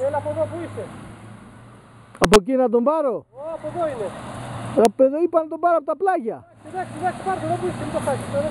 Έλα από εδώ που είσαι. Από εκεί να τον πάρω. Από εδώ είναι. Από εδώ είπα να τον πάρω από τα πλάγια. Εντάξει, πάρ' το εδώ που είσαι, μην το χάσεις τώρα.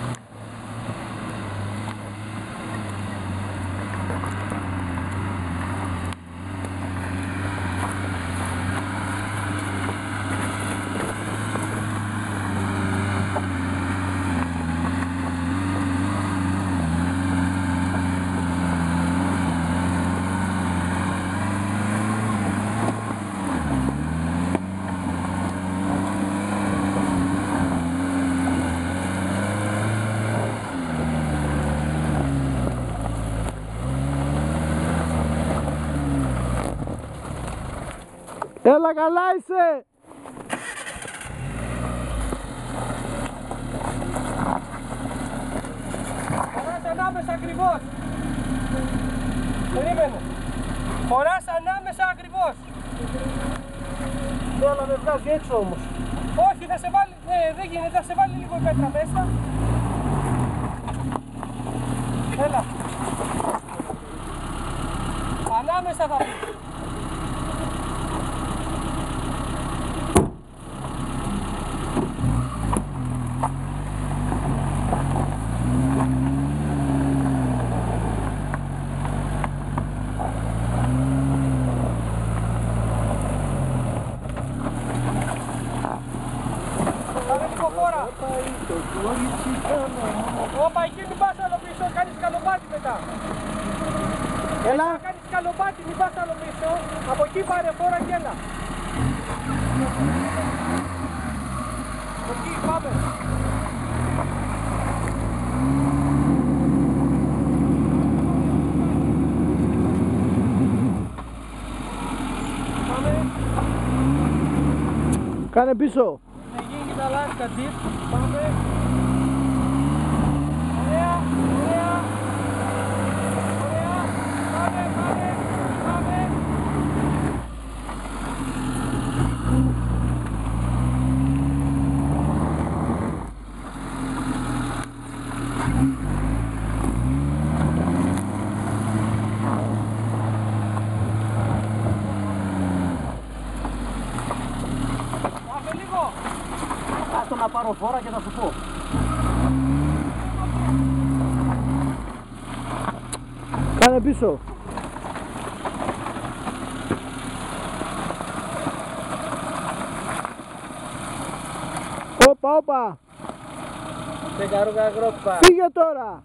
Έλα, καλά είσαι! Χωράς ανάμεσα ακριβώς. Περίμενε. Χωράς ανάμεσα ακριβώς. Ναι, αλλά με βγάζει έξω όμως. Όχι, θα σε βάλει, δεν γίνεται, θα σε βάλει λίγο η πέτρα μέσα. Έλα. Ανάμεσα θα πεις. Όπα, εκεί μην πας άλλο πίσω, κάνεις καλοπάτι μετά. Έλα. Κάνεις καλοπάτι, μην πας άλλο πίσω. Από εκεί πάρε φόρα και έλα. Εκεί, πάμε. Πάμε. Κάνε πίσω. Να γίνει και τα λάσκα τζιπ. Πάμε. Ωραία, ωραία. Ωραία. Πάμε, πάμε, πάμε. Πάμε λίγο. Άστο να πάρω φόρα και θα σου πω. Κάνε πίσω. Όπα, όπα. Σε καρούγα γκρόπα. Φύγε τώρα.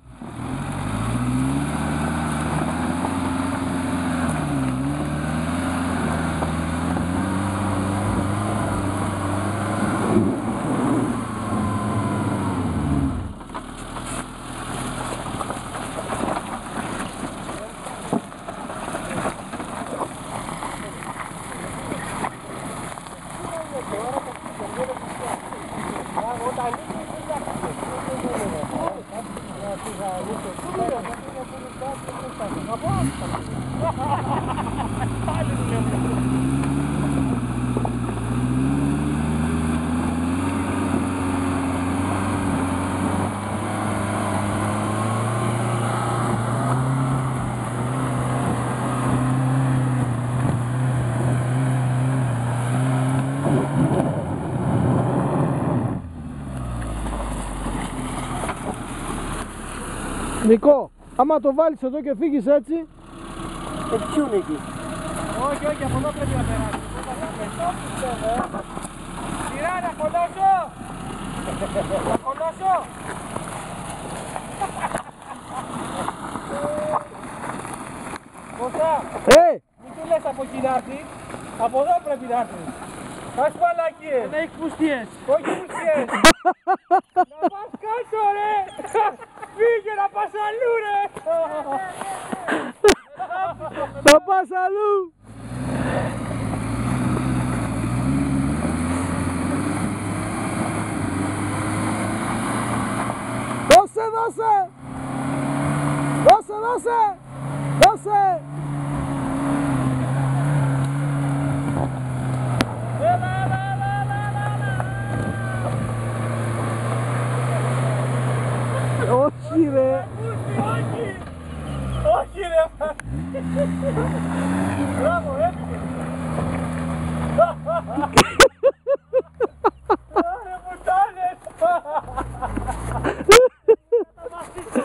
Νικό, άμα το βάλεις εδώ και φύγεις έτσι, ποιον εκεί. Όχι, όχι, από εδώ πρέπει να περάσει. Σειρά, να κολλώσω! Να κολλώσω! Κώστα, μην του λες από εκεί να έρθει. Από εδώ πρέπει να έρθει. Ας μαλακίες. Δεν έχει πουστιές. Όχι πουστιές. Να πας κάτω ρε. Φύγε να πας αλλού ρε. Θα πας αλλού. Δώσε, δώσε. Δώσε, δώσε. Δώσε. Έλα, έλα, έλα, έλα, έλα. Όχι ρε. Όχι, όχι ρε. Μπράβο.